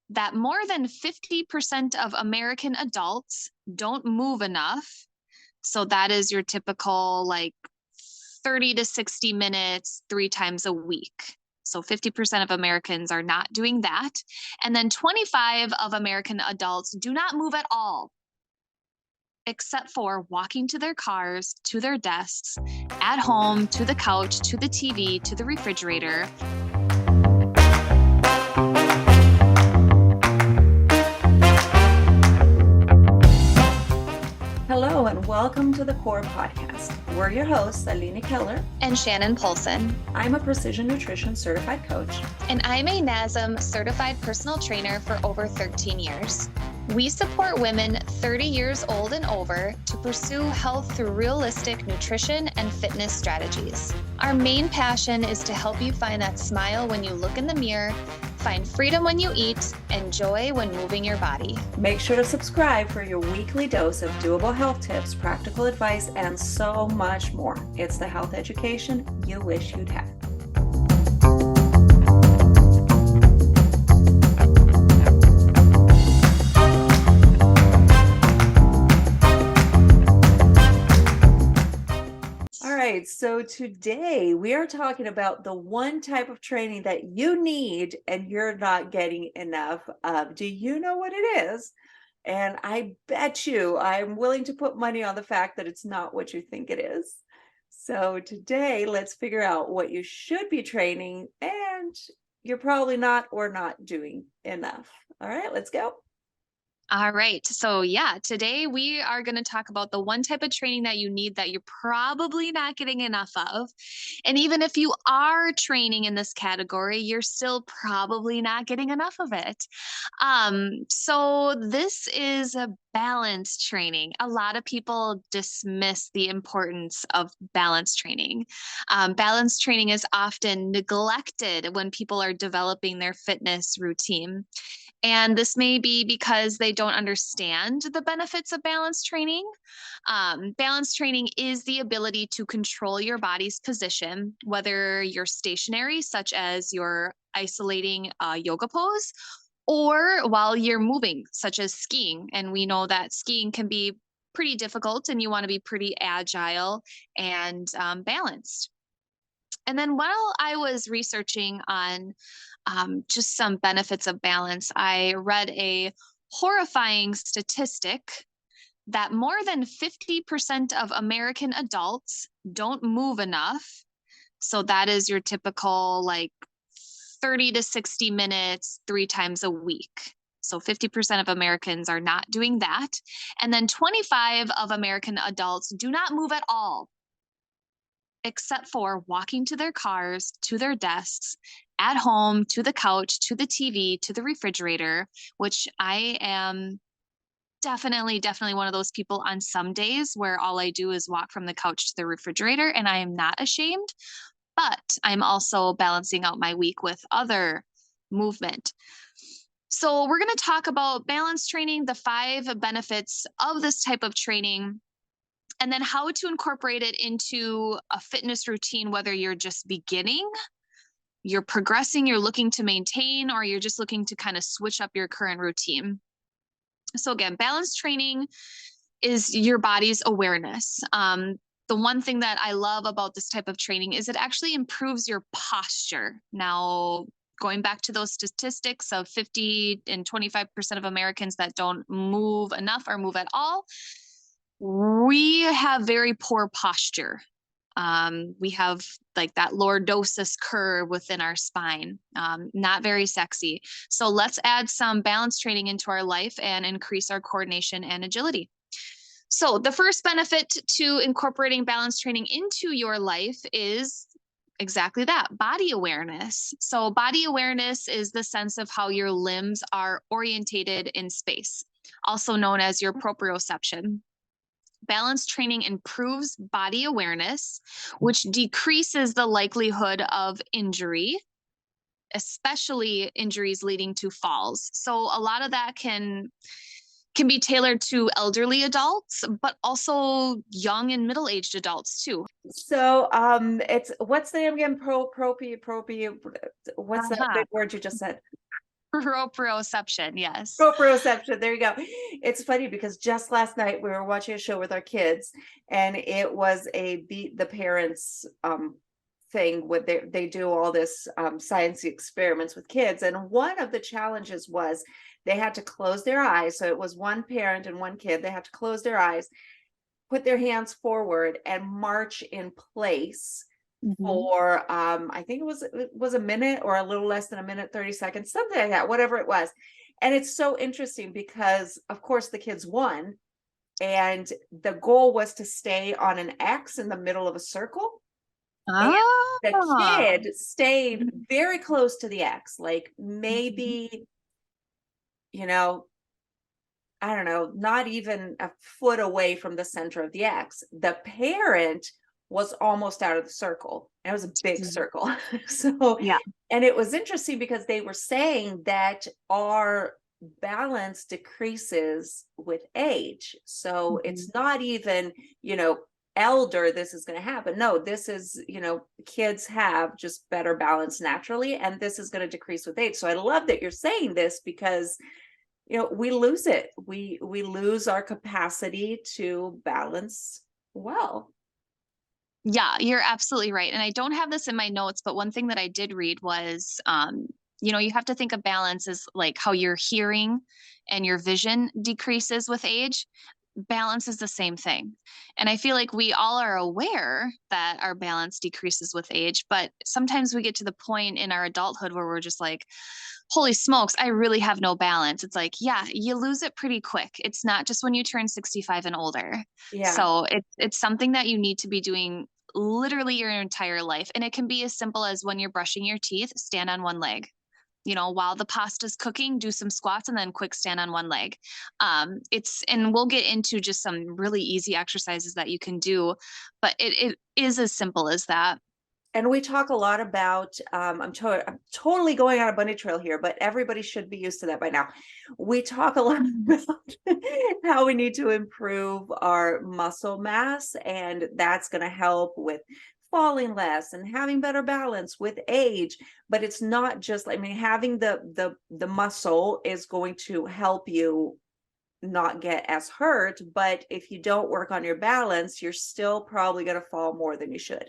that more than 50% of American adults don't move enough. So that is your typical like 30 to 60 minutes, 3 times a week. So 50% of Americans are not doing that. And then 25 of American adults do not move at all, except for walking to their cars, to their desks, at home, to the couch, to the TV, to the refrigerator. Hello and welcome to the Core Podcast. We're your hosts, Aline Keller And Shannon Polson. I'm a precision nutrition certified coach. And I'm a NASM certified personal trainer for over 13 years. We support women 30 years old and over to pursue health through realistic nutrition and fitness strategies. Our main passion is to help you find that smile when you look in the mirror, find freedom when you eat, and joy when moving your body. Make sure to subscribe for your weekly dose of doable health tips, practical advice, and so much more. It's the health education you wish you'd had. So today we are talking about the one type of training that you need and you're not getting enough of. Do you know what it is? And I bet you I'm willing to put money on the fact that it's not what you think it is. So today let's figure out what you should be training and you're probably not or not doing enough. All right, let's go. All right. So, today we are going to talk about the one type of training that you need that you're probably not getting enough of. And even if you are training in this category, you're still probably not getting enough of it. So, this is a balance training. A lot of people dismiss the importance of balance training. Balance training is often neglected when people are developing their fitness routine. And this may be because they don't understand the benefits of balance training. Balance training is the ability to control your body's position, whether you're stationary, such as you're isolating a yoga pose, or while you're moving, such as skiing. And we know that skiing can be pretty difficult and you want to be pretty agile and balanced. And then while I was researching on just some benefits of balance, I read a horrifying statistic that more than 50% of American adults don't move enough. So that is your typical like 30 to 60 minutes, 3 times a week. So 50% of Americans are not doing that. And then 25 of American adults do not move at all, except for walking to their cars, to their desks, at home, to the couch, to the TV, to the refrigerator, which I am definitely one of those people on some days where all I do is walk from the couch to the refrigerator, and I am not ashamed, but I'm also balancing out my week with other movement. So we're going to talk about balance training, the 5 benefits of this type of training, and then how to incorporate it into a fitness routine, whether you're just beginning, you're progressing, you're looking to maintain, or you're just looking to kind of switch up your current routine. So again, balance training is your body's awareness. The one thing that I love about this type of training is it actually improves your posture. Now, going back to those statistics of 50 and 25% of Americans that don't move enough or move at all, we have very poor posture. We have like that lordosis curve within our spine, not very sexy. So let's add some balance training into our life and increase our coordination and agility. So the first benefit to incorporating balance training into your life is exactly that, body awareness. So body awareness is the sense of how your limbs are orientated in space, also known as your proprioception. Balance training improves body awareness, which decreases the likelihood of injury, especially injuries leading to falls. So a lot of that can be tailored to elderly adults, but also young and middle-aged adults too. So it's what's the name again? What's that big word you just said? Proprioception, yes. Proprioception, there you go. It's funny because just last night we were watching a show with our kids, and it was a beat the parents thing with they do all this science experiments with kids, and one of the challenges was they had to close their eyes. So it was one parent and one kid. They had to close their eyes, put their hands forward, and march in place Mhm. for I think it was a minute or a little less than a minute, 30 seconds, something like that, whatever it was. And it's so interesting because of course the kids won, and the goal was to stay on an X in the middle of a circle. And the Ah. kid stayed Mhm, very close to the X, like mhm. maybe, you know, I don't know, not even a foot away from the center of the X. The parent was almost out of the circle. And it was a big Mm. circle. So, Yeah. and it was interesting because they were saying that our balance decreases with age. So Mhm. it's not even, elder, this is going to happen. No, this is, kids have just better balance naturally, and this is going to decrease with age. So I love that you're saying this because we lose it. We lose our capacity to balance well. Yeah, you're absolutely right. And I don't have this in my notes, but one thing that I did read was, you have to think of balance as like how your hearing and your vision decreases with age. Balance is the same thing. And I feel like we all are aware that our balance decreases with age, but sometimes we get to the point in our adulthood where we're just like, holy smokes, I really have no balance. It's like, yeah, you lose it pretty quick. It's not just when you turn 65 and older. Yeah. So it's something that you need to be doing literally your entire life. And it can be as simple as when you're brushing your teeth, stand on one leg. While the pasta's cooking, do some squats and then quick stand on one leg. And we'll get into just some really easy exercises that you can do, but it is as simple as that. And we talk a lot about, I'm totally going on a bunny trail here, but everybody should be used to that by now. We talk a lot Mhm. about how we need to improve our muscle mass, and that's going to help with falling less and having better balance with age. But it's not just, I mean, having the muscle is going to help you not get as hurt, but if you don't work on your balance, you're still probably going to fall more than you should.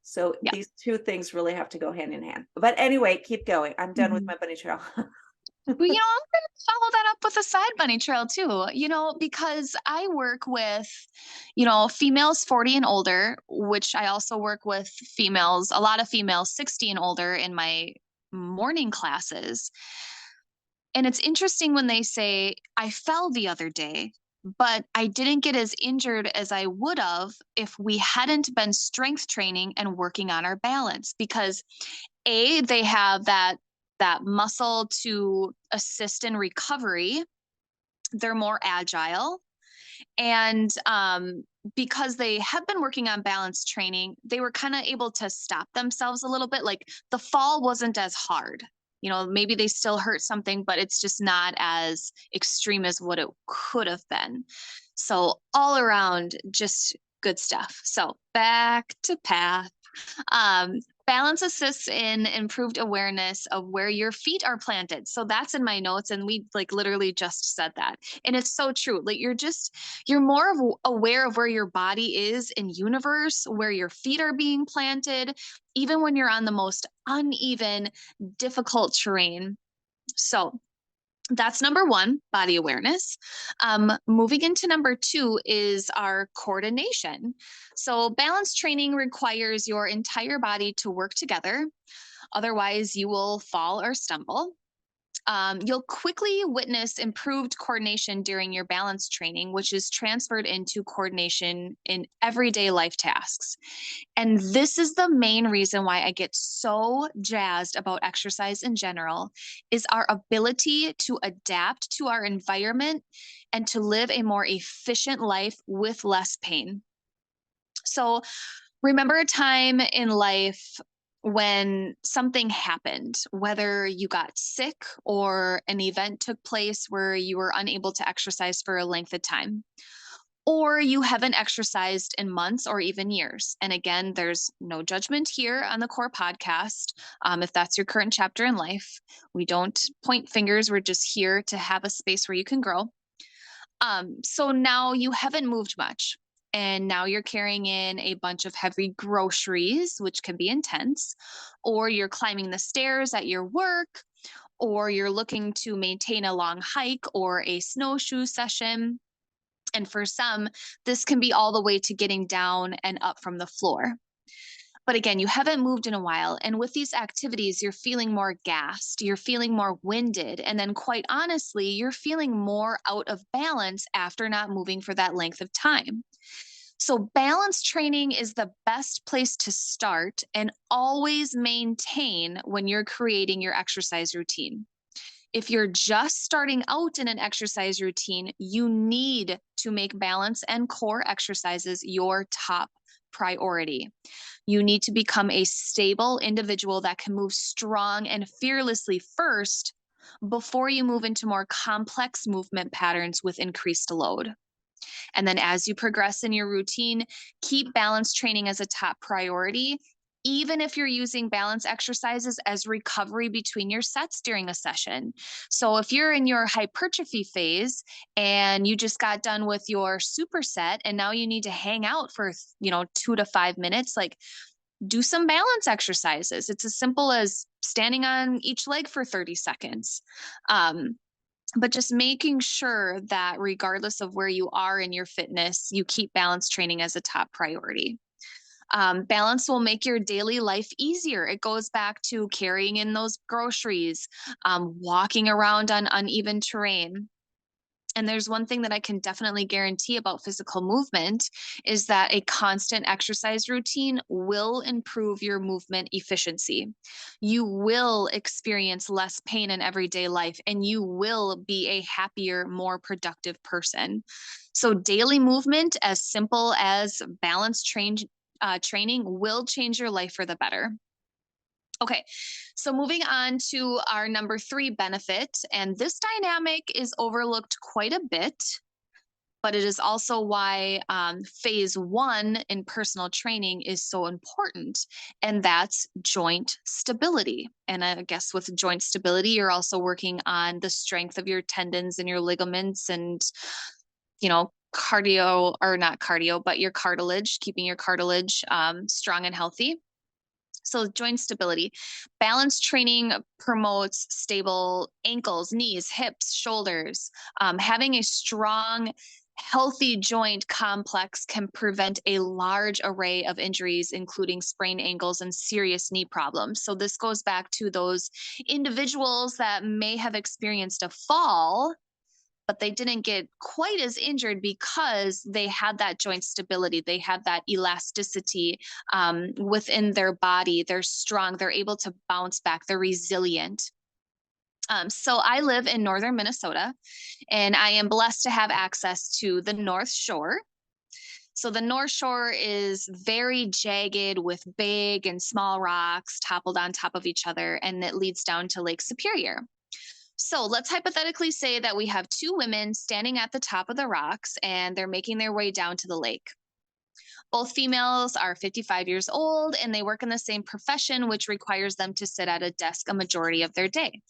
So Yeah. these two things really have to go hand in hand. But anyway, keep going. I'm done with Mhm. my bunny trail. Well, I'm going to follow that up with a side bunny trail too, because I work with, females 40 and older, which I also work with females, a lot of females 60 and older in my morning classes. And it's interesting when they say, I fell the other day, but I didn't get as injured as I would have if we hadn't been strength training and working on our balance because they have that muscle to assist in recovery. They're more agile. And because they have been working on balance training, they were kind of able to stop themselves a little bit. Like the fall wasn't as hard. Maybe they still hurt something, but it's just not as extreme as what it could have been. So, all around, just good stuff. So, back to path. Um, Balance assists in improved awareness of where your feet are planted. So that's in my notes, and we like literally just said that, and it's so true. Like you're more aware of where your body is in universe, where your feet are being planted, even when you're on the most uneven, difficult terrain. So that's number one, body awareness. Moving into number two is our coordination. So, balance training requires your entire body to work together. Otherwise, you will fall or stumble. You'll quickly witness improved coordination during your balance training, which is transferred into coordination in everyday life tasks. And this is the main reason why I get so jazzed about exercise in general is our ability to adapt to our environment and to live a more efficient life with less pain. So, remember a time in life when something happened, whether you got sick or an event took place where you were unable to exercise for a length of time. or you haven't exercised in months or even years. And again, there's no judgment here on the core podcast. If that's your current chapter in life, we don't point fingers. We're just here to have a space where you can grow. So now you haven't moved much. And now you're carrying in a bunch of heavy groceries, which can be intense, or you're climbing the stairs at your work, or you're looking to maintain a long hike or a snowshoe session. And for some, this can be all the way to getting down and up from the floor. But again, you haven't moved in a while. And with these activities, you're feeling more gassed, you're feeling more winded. And then, quite honestly, you're feeling more out of balance after not moving for that length of time. So, balance training is the best place to start and always maintain when you're creating your exercise routine. If you're just starting out in an exercise routine, you need to make balance and core exercises your top priority. You need to become a stable individual that can move strong and fearlessly first before you move into more complex movement patterns with increased load. And then as you progress in your routine, keep balance training as a top priority, even if you're using balance exercises as recovery between your sets during a session. So if you're in your hypertrophy phase and you just got done with your superset and now you need to hang out for, 2 to 5 minutes, like do some balance exercises. It's as simple as standing on each leg for 30 seconds. But just making sure that regardless of where you are in your fitness, you keep balance training as a top priority. Balance will make your daily life easier. It goes back to carrying in those groceries, walking around on uneven terrain. And there's one thing that I can definitely guarantee about physical movement is that a constant exercise routine will improve your movement efficiency. You will experience less pain in everyday life and you will be a happier, more productive person. So, daily movement, as simple as training, will change your life for the better. Okay, so moving on to our number three benefit, and this dynamic is overlooked quite a bit, but it is also why phase one in personal training is so important, and that's joint stability. And I guess with joint stability, you're also working on the strength of your tendons and your ligaments and, cardio or not cardio, but your cartilage, keeping your cartilage strong and healthy. So, joint stability. Balance training promotes stable ankles, knees, hips, shoulders. Having a strong, healthy joint complex can prevent a large array of injuries, including sprained ankles and serious knee problems. So, this goes back to those individuals that may have experienced a fall but they didn't get quite as injured because they had that joint stability. They had that elasticity within their body. They're strong. They're able to bounce back. They're resilient. So I live in northern Minnesota, and I am blessed to have access to the North Shore. So the North Shore is very jagged with big and small rocks toppled on top of each other, and it leads down to Lake Superior. So let's hypothetically say that we have two women standing at the top of the rocks and they're making their way down to the lake. Both females are 55 years old and they work in the same profession, which requires them to sit at a desk a majority of their day.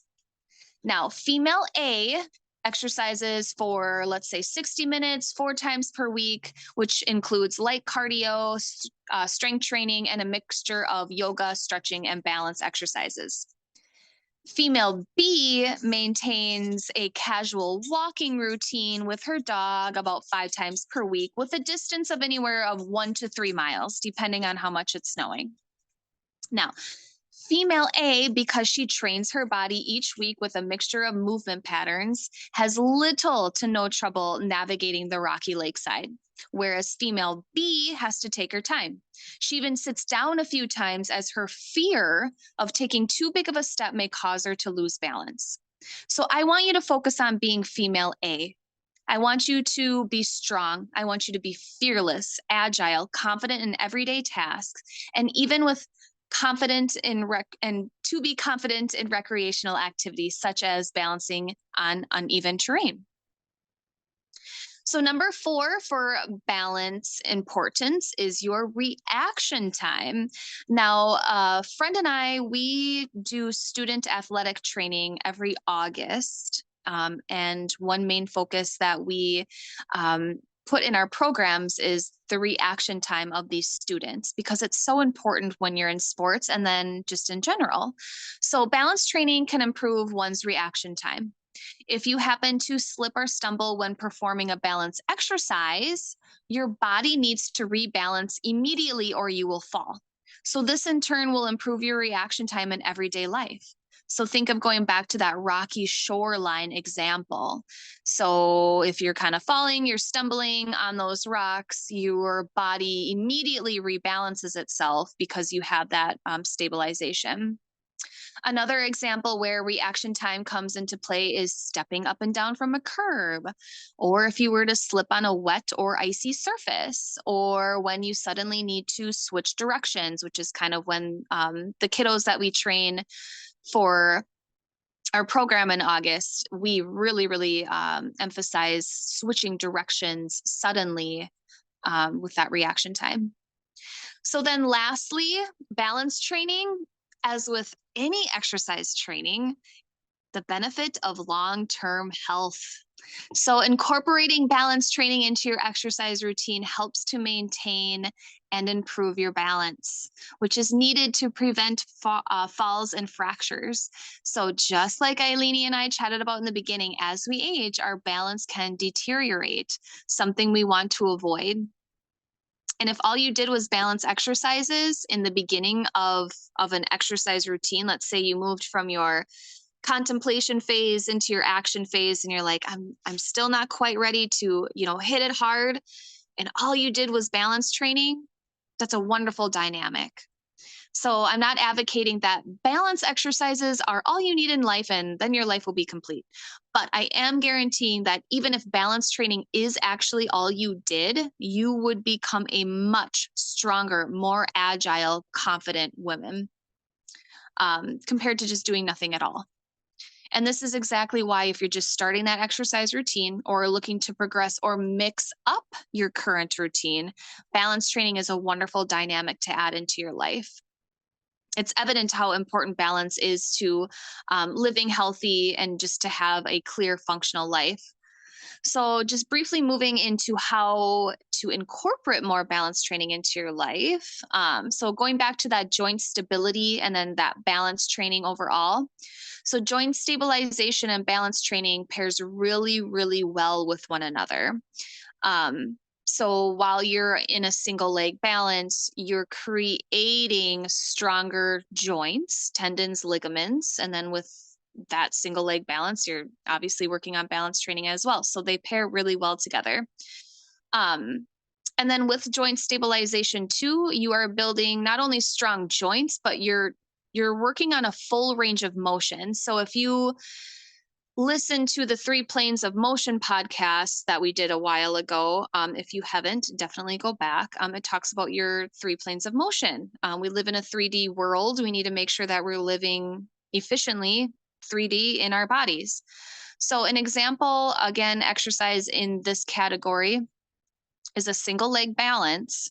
Now, female A exercises for, let's say, 60 minutes, 4 times per week, which includes light cardio, strength training, and a mixture of yoga, stretching, and balance exercises. Female B maintains a casual walking routine with her dog about 5 times per week with a distance of anywhere of 1 to 3 miles, depending on how much it's snowing. Now, female A, because she trains her body each week with a mixture of movement patterns, has little to no trouble navigating the rocky lakeside, whereas female B has to take her time. She even sits down a few times as her fear of taking too big of a step may cause her to lose balance. So I want you to focus on being female A. I want you to be strong. I want you to be fearless, agile, confident in everyday tasks, and even with to be confident in recreational activities such as balancing on uneven terrain. So, number four for balance importance is your reaction time. Now, a friend and I, we do student athletic training every August. And one main focus that we um, put in our programs is the reaction time of these students because it's so important when you're in sports and then just in general. So, balance training can improve one's reaction time. If you happen to slip or stumble when performing a balance exercise, your body needs to rebalance immediately or you will fall. So, this in turn will improve your reaction time in everyday life. So, think of going back to that rocky shoreline example. So, if you're kind of falling, you're stumbling on those rocks, your body immediately rebalances itself because you have that stabilization. Another example where reaction time comes into play is stepping up and down from a curb, or if you were to slip on a wet or icy surface, or when you suddenly need to switch directions, which is kind of when the kiddos that we train for our program in August, we really emphasize switching directions suddenly with that reaction time. So then lastly, balance training, as with any exercise training, the benefit of long-term health. So incorporating balance training into your exercise routine helps to maintain and improve your balance, which is needed to prevent falls and fractures. So just like Eileen and I chatted about in the beginning, as we age, our balance can deteriorate, something we want to avoid. And if all you did was balance exercises in the beginning of an exercise routine, let's say you moved from your contemplation phase into your action phase and you're like, I'm still not quite ready to, hit it hard, and all you did was balance training, that's a wonderful dynamic. So I'm not advocating that balance exercises are all you need in life and then your life will be complete. But I am guaranteeing that even if balance training is actually all you did, you would become a much stronger, more agile, confident woman compared to just doing nothing at all. And this is exactly why, if you're just starting that exercise routine or looking to progress or mix up your current routine, balance training is a wonderful dynamic to add into your life. It's evident how important balance is to living healthy and just to have a clear, functional life. So, just briefly moving into how to incorporate more balance training into your life. So, going back to that joint stability and then that balance training overall. So, joint stabilization and balance training pairs really well with one another. So while you're in a single leg balance, you're creating stronger joints, tendons, ligaments, and then with that single leg balance, you're obviously working on balance training as well. So they pair really well together. Um, and then with joint stabilization too, you are building not only strong joints, but you're working on a full range of motion. So if you listen to the Three Planes of Motion podcast that we did a while ago. If you haven't, definitely go back. It talks about your three planes of motion. We live in a 3D world. We need to make sure that we're living efficiently 3D in our bodies. So, an example, again, exercise in this category is a single leg balance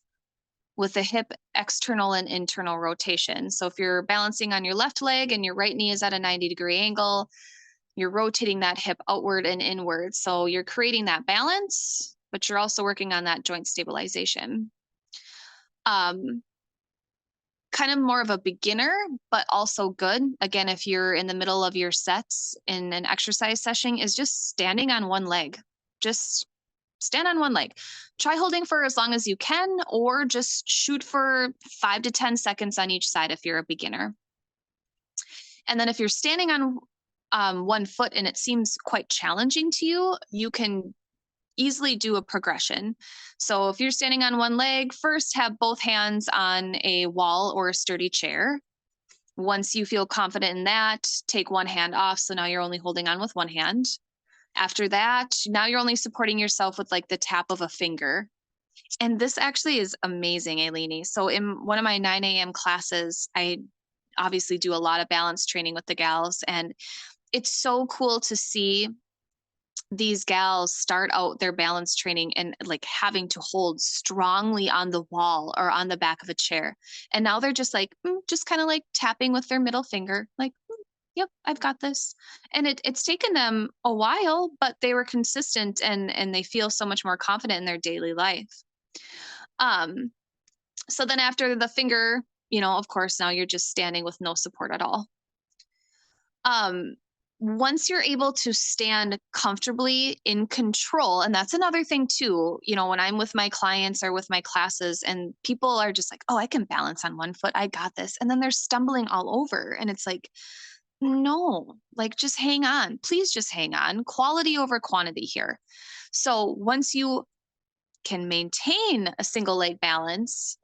with a hip external and internal rotation. So, if you're balancing on your left leg and your right knee is at a 90-degree angle, you're rotating that hip outward and inward. So you're creating that balance, but you're also working on that joint stabilization. Um, Kind of more of a beginner, but also good. Again, if you're in the middle of your sets in an exercise session, is just standing on one leg. Just stand on one leg. Try holding for as long as you can, or just shoot for 5 to 10 seconds on each side if you're a beginner. And then if you're standing on one foot and it seems quite challenging to you, you can easily do a progression. So if you're standing on one leg, first have both hands on a wall or a sturdy chair. Once you feel confident in that, take one hand off. So now you're only holding on with one hand. After that, now you're only supporting yourself with like the tap of a finger. And this actually is amazing, Ailini. So in one of my 9 a.m. classes, I obviously do a lot of balance training with the gals, and it's so cool to see these gals start out their balance training and like having to hold strongly on the wall or on the back of a chair. And now they're just like, just kind of like tapping with their middle finger, like, yep, I've got this. And it's taken them a while, but they were consistent and they feel so much more confident in their daily life. Um, so then after the finger, of course, now you're just standing with no support at all. um Once you're able to stand comfortably in control, and that's another thing too, when I'm with my clients or with my classes and people are just like, oh, I can balance on one foot, I got this, and then they're stumbling all over, and it's like, no, like, just hang on, please, just hang on, quality over quantity here. So once you can maintain a single leg balance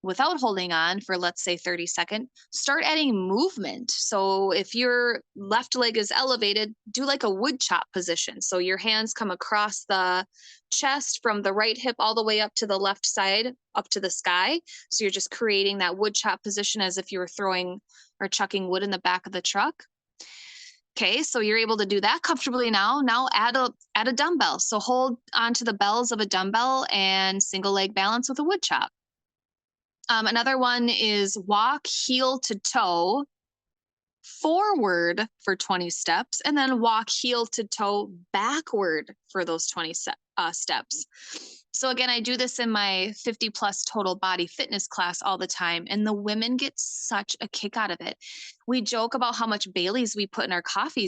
without holding on for, let's say, 30 seconds, start adding movement. So if your left leg is elevated, do like a wood chop position. So your hands come across the chest from the right hip all the way up to the left side, up to the sky. So you're just creating that wood chop position as if you were throwing or chucking wood in the back of the truck. Okay, so you're able to do that comfortably now. Now add a dumbbell. So hold onto the bells of a dumbbell and single leg balance with a wood chop. Another one is walk heel to toe forward for 20 steps, and then walk heel to toe backward for those 20 steps. So, again, I do this in my 50 plus total body fitness class all the time, and the women get such a kick out of it. We joke about how much Bailey's we put in our coffee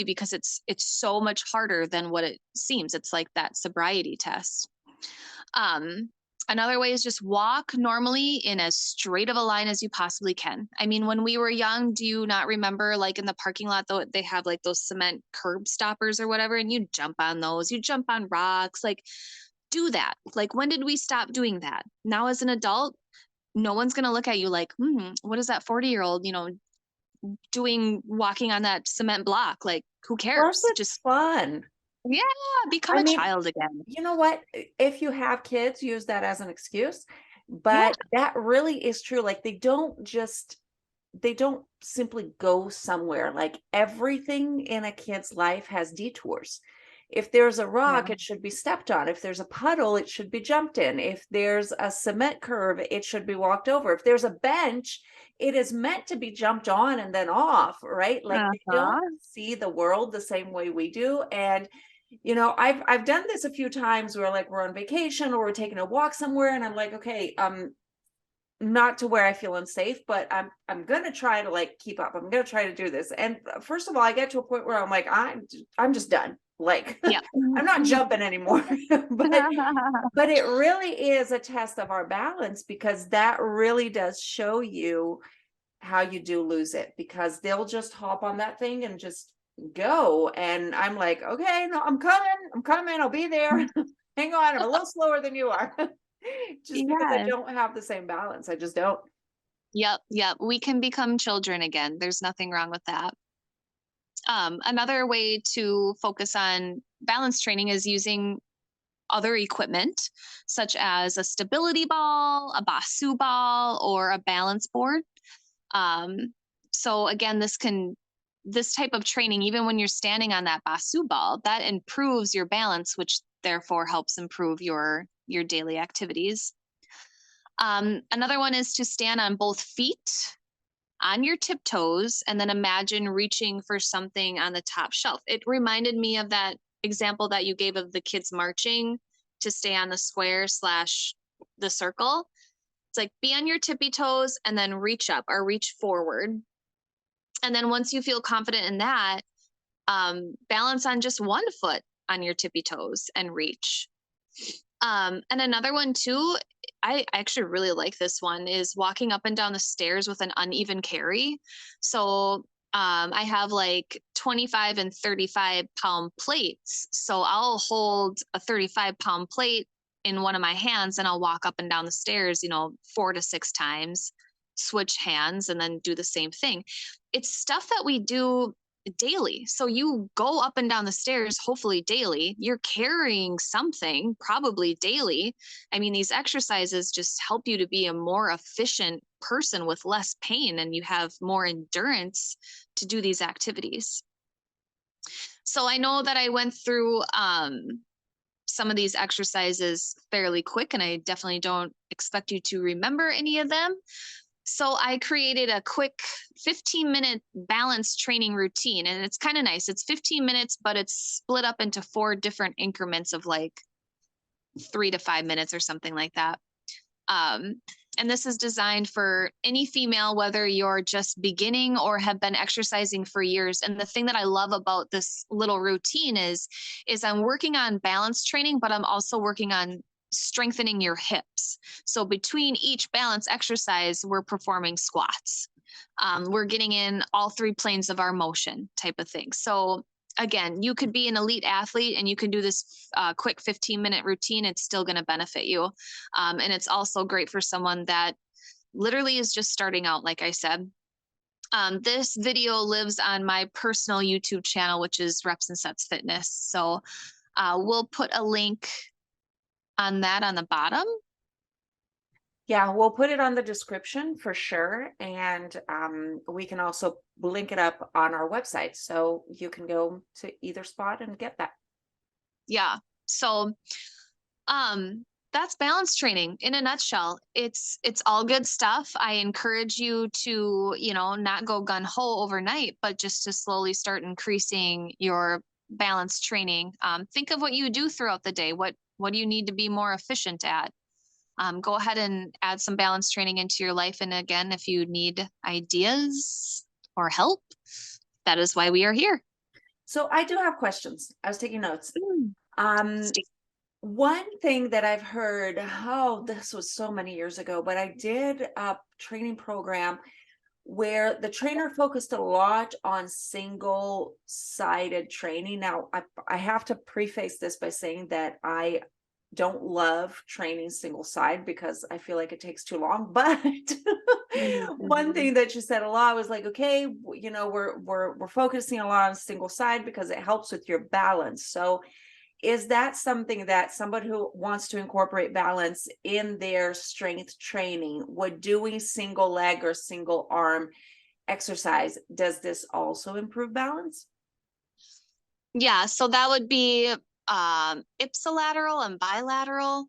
because it's so much harder than what it seems. It's like that sobriety test. Um, Another way is just walk normally in as straight of a line as you possibly can. I mean, when we were young, do you not remember, like in the parking lot, though, they have like those cement curb stoppers or whatever, and you jump on those, you jump on rocks, like, do that. Like, when did we stop doing that? Now, as an adult, no one's going to look at you like, what is that 40-year-old, doing walking on that cement block? Like, who Plus, cares? it's Just, fun. yeah, become I a mean, child again. you know what? If you have kids, use that as an excuse. Yeah. But that really is true. Like they don't simply go somewhere. Like everything in a kid's life has detours. If there's a rock, Yeah. it should be stepped on. If there's a puddle, it should be jumped in. If there's a cement curve, it should be walked over. If there's a bench, it is meant to be jumped on and then off, right? Like they don't Uh-huh. see the world the same way we do. And I've done this a few times where like we're on vacation or we're taking a walk somewhere and I'm like, okay, not to where I feel unsafe, but I'm gonna try to like keep up. I'm gonna try to do this. And first of all, I get to a point where I'm like, I'm just done. Like Yeah. I'm not jumping anymore. But it really is a test of our balance because that really does show you how you do lose it because they'll just hop on that thing and just go. And I'm like, okay, no, I'm coming, I'll be there. Hang on, I'm a little slower than you are. Just because I Yes. don't have the same balance. I just don't. Yep, yep. We can become children again. There's nothing wrong with that. Another way to focus on balance training is using other equipment, such as a stability ball, a Basu ball, or a balance board. Um, so again, this type of training, even when you're standing on that Basu ball, that improves your balance, which therefore helps improve your daily activities. Another one is to stand on both feet on your tiptoes and then imagine reaching for something on the top shelf. It reminded me of that example that you gave of the kids marching to stay on the square slash the circle. It's like, be on your tippy toes and then reach up or reach forward. And then once you feel confident in that, balance on just one foot on your tippy toes and reach. And another one too, I actually really like this one, is walking up and down the stairs with an uneven carry. So I have like 25 and 35-pound plates. So I'll hold a 35-pound plate in one of my hands and I'll walk up and down the stairs, 4 to 6 times, switch hands, and then do the same thing. It's stuff that we do daily. So you go up and down the stairs, hopefully daily. You're carrying something, probably daily. I mean, these exercises just help you to be a more efficient person with less pain, and you have more endurance to do these activities. So I know that I went through some of these exercises fairly quick, and I definitely don't expect you to remember any of them. So I created a quick 15-minute balance training routine, and it's kind of nice. It's 15 minutes, but it's split up into four different increments of like 3 to 5 minutes or something like that. Um, and this is designed for any female, whether you're just beginning or have been exercising for years. And the thing that I love about this little routine is I'm working on balance training, but I'm also working on strengthening your hips. So between each balance exercise, we're performing squats. We're getting in all three planes of our motion type of thing. So again, you could be an elite athlete and you can do this quick 15-minute routine. It's still going to benefit you. And it's also great for someone that literally is just starting out, like I said. This video lives on my personal YouTube channel, which is Reps and Sets Fitness. So we'll put a link on that on the bottom. Yeah, we'll put it on the description for sure. And we can also link it up on our website. So you can go to either spot and get that. Yeah. So that's balance training in a nutshell. It's all good stuff. I encourage you to, not go gun ho overnight, but just to slowly start increasing your balance training. Think of what you do throughout the day. What do you need to be more efficient at? Go ahead and add some balance training into your life. And again, if you need ideas or help, that is why we are here. So I do have questions. I was taking notes. Mm. Um, One thing that I've heard, oh, this was so many years ago, but I did a training program where the trainer focused a lot on single-sided training. Now, I have to preface this by saying that I don't love training single side because I feel like it takes too long. But one Mm-hmm. thing that you said a lot was like, okay, we're focusing a lot on single side because it helps with your balance. So is that something that somebody who wants to incorporate balance in their strength training, would doing single leg or single arm exercise, does this also improve balance? Yeah, so that would be ipsilateral and bilateral.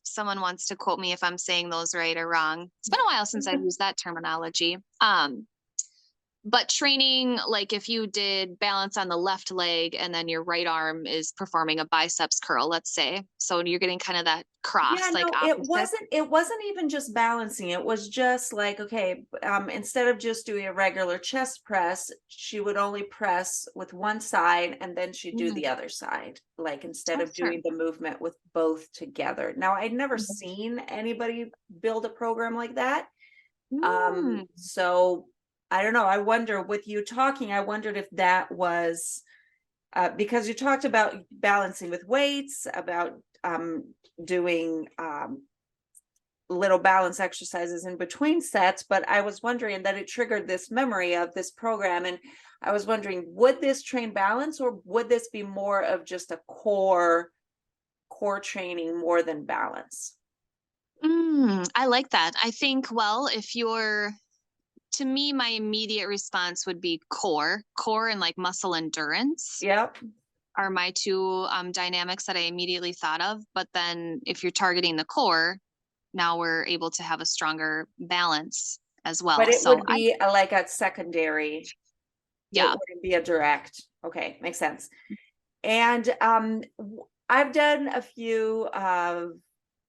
Someone wants to quote me if I'm saying those right or wrong. It's been a while since I've used that terminology. But training, like if you did balance on the left leg and then your right arm is performing a biceps curl, let's say. So you're getting kind of that Yeah, cross, like no, it opposite. wasn't it wasn't even just balancing. It was just like, okay, instead of just doing a regular chest press, she would only press with one side and then she'd do Mm, the other side, like instead oh, of sure. doing the movement with both together. Now, I'd never Mhm. seen anybody build a program like that. Mm. So I don't know. I wonder, with you talking, I wondered if that was because you talked about balancing with weights, about doing little balance exercises in between sets, but I was wondering that it triggered this memory of this program. And I was wondering, would this train balance, or would this be more of just a core training more than balance? I like that. I think, well, if you're, to me, my immediate response would be core and like muscle endurance Yep. are my two dynamics that I immediately thought of. But then if you're targeting the core, now we're able to have a stronger balance as But well. it So would be like a secondary, it yeah. wouldn't be a direct. Okay, makes sense. And I've done a few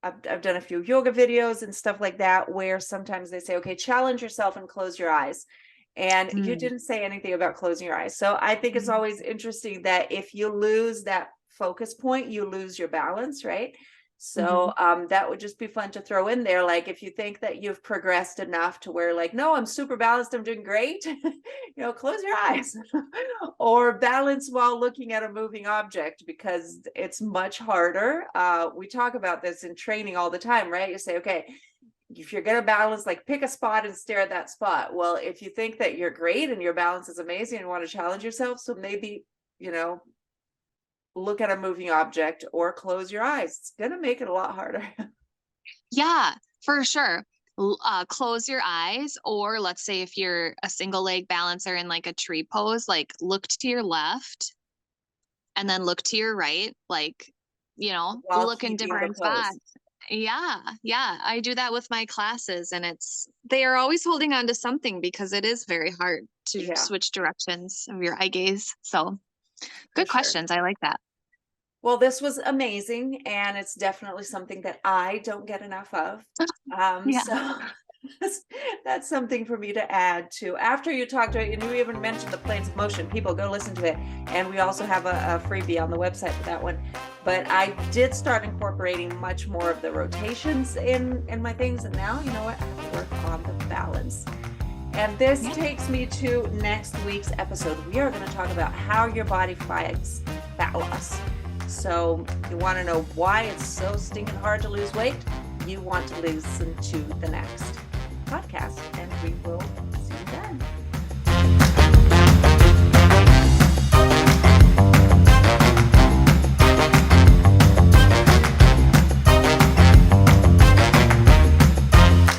I've done a few yoga videos and stuff like that where sometimes they say, okay, challenge yourself and close your eyes. And you Mm. didn't say anything about closing your eyes. So I think it's always interesting that if you lose that focus point, you lose your balance, right? So Mhm. that would just be fun to throw in there. Like if you think that you've progressed enough to where like, no, I'm super balanced, I'm doing great, close your eyes or balance while looking at a moving object, because it's much harder. We talk about this in training all the time, right? You say, okay, if you're going to balance, like pick a spot and stare at that spot. Well, if you think that you're great and your balance is amazing and want to challenge yourself, so maybe, look at a moving object or close your eyes. It's going to make it a lot harder. Yeah, for sure. Close your eyes, or let's say if you're a single leg balancer in like a tree pose, like look to your left and then look to your right, like, while look in keeping the different pose. spots. Yeah, yeah, I do that with my classes, and they are always holding on to something because it is very hard to Yeah, switch directions of your eye gaze. So, for good sure. questions. I like that. Well, this was amazing, and it's definitely something that I don't get enough of. Yeah. So that's, that's something for me to add to. After you talked about, and you even mentioned the planes of motion, people go listen to it. And we also have a freebie on the website for that one. But I did start incorporating much more of the rotations in my things, and now you know what? I have to work on the balance. And this Yeah. takes me to next week's episode. We are going to talk about how your body fights fat loss. So, you want to know why it's so stinking hard to lose weight? You want to listen to the next podcast, and we will